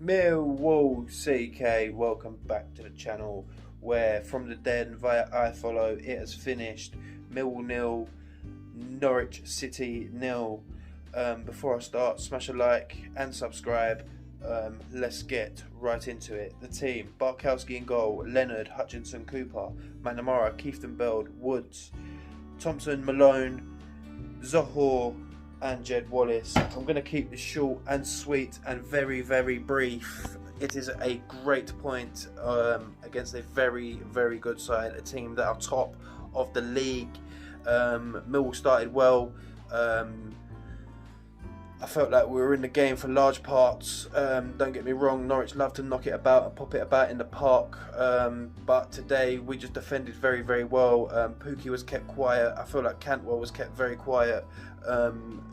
Millwall CK, welcome back to the channel where from the dead and via iFollow it has finished Millwall nil, Norwich City nil. Before I start, smash a like and subscribe. Let's get right into it. The team: Barkowski in goal, Leonard, Hutchinson, Cooper, McNamara, Keithton, Beld, Woods, Thompson, Malone, Zohor and Jed Wallace. I'm going to keep this short and sweet and very brief. It is a great point against a very good side, a team that are top of the league. Millwall started well. I felt like we were in the game for large parts. Don't get me wrong, Norwich love to knock it about and pop it about in the park, but today we just defended very well. Pookie was kept quiet. I feel like Cantwell was kept very quiet.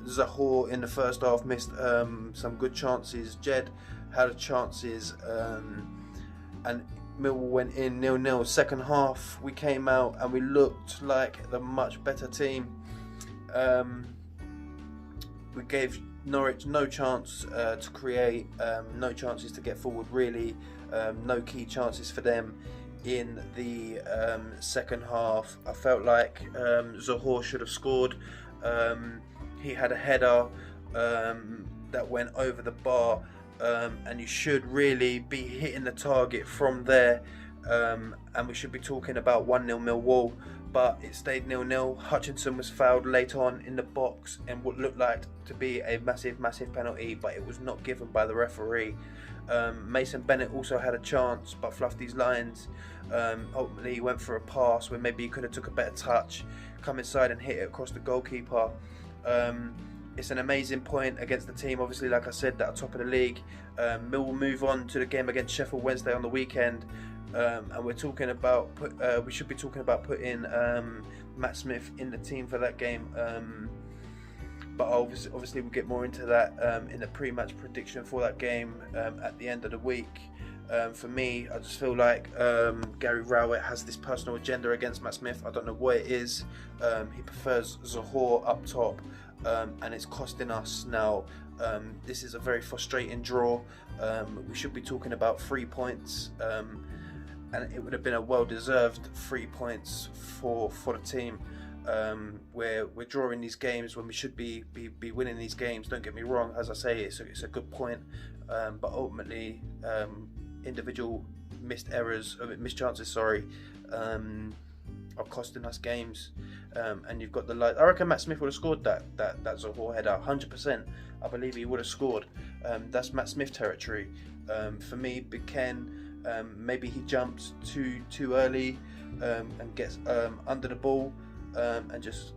Zohor in the first half missed some good chances. Jed had chances, and Millwall went in 0-0. Second half we came out and we looked like the much better team. We gave Norwich no chance to create, no chances to get forward really, no key chances for them in the second half. I felt like Zohor should have scored. He had a header that went over the bar, and you should really be hitting the target from there, and we should be talking about 1-0 Millwall. But it stayed 0-0. Hutchinson was fouled late on in the box in what looked like to be a massive penalty, but it was not given by the referee. Mason Bennett also had a chance, but fluffed his lines. Ultimately, he went for a pass where maybe he could have took a better touch, come inside and hit it across the goalkeeper. It's an amazing point against the team, obviously, like I said, that are top of the league. Mill will move on to the game against Sheffield Wednesday on the weekend. And we're talking about we should be talking about putting Matt Smith in the team for that game, but obviously we'll get more into that in the pre-match prediction for that game at the end of the week. For me, I just feel like Gary Rowett has this personal agenda against Matt Smith. I don't know what it is. He prefers Zohor up top, and it's costing us now. This is a very frustrating draw. We should be talking about 3 points. And it would have been a well-deserved 3 points for the team. Where we're drawing these games when we should be winning these games. Don't get me wrong, as I say, it's a good point, but ultimately individual missed chances, are costing us games. And you've got the light. I reckon Matt Smith would have scored that Zohor header 100%. I believe he would have scored. That's Matt Smith territory. For me, Big Ken. Maybe he jumps too early and gets under the ball and just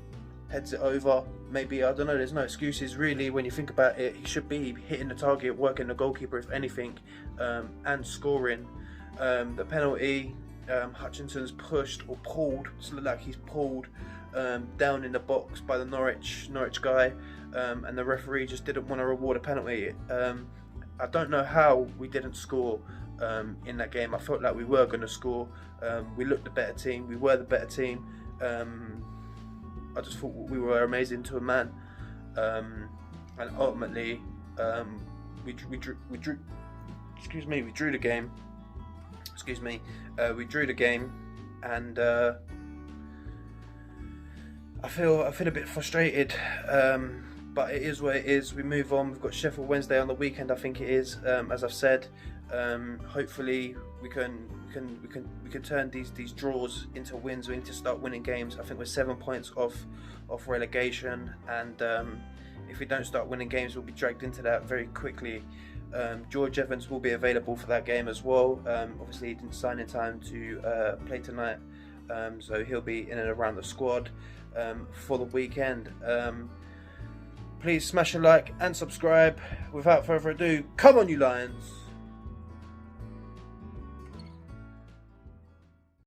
heads it over. Maybe, I don't know, there's no excuses really when you think about it. He should be hitting the target, working the goalkeeper if anything, and scoring. The penalty, Hutchinson's pushed or pulled, it's looked like he's pulled down in the box by the Norwich guy, and the referee just didn't want to reward a penalty. I don't know how we didn't score in that game. I felt like we were going to score. We looked the better team. We were the better team. I just thought we were amazing to a man. And ultimately, we drew the game. We drew the game, and I feel a bit frustrated. But it is what it is. We move on. We've got Sheffield Wednesday on the weekend, I think it is. As I've said, hopefully we can turn these draws into wins. We need to start winning games. I think we're 7 points off relegation, and if we don't start winning games, we'll be dragged into that very quickly. George Evans will be available for that game as well. Obviously, he didn't sign in time to play tonight, so he'll be in and around the squad for the weekend. Please smash a like and subscribe. Without further ado, come on you Lions!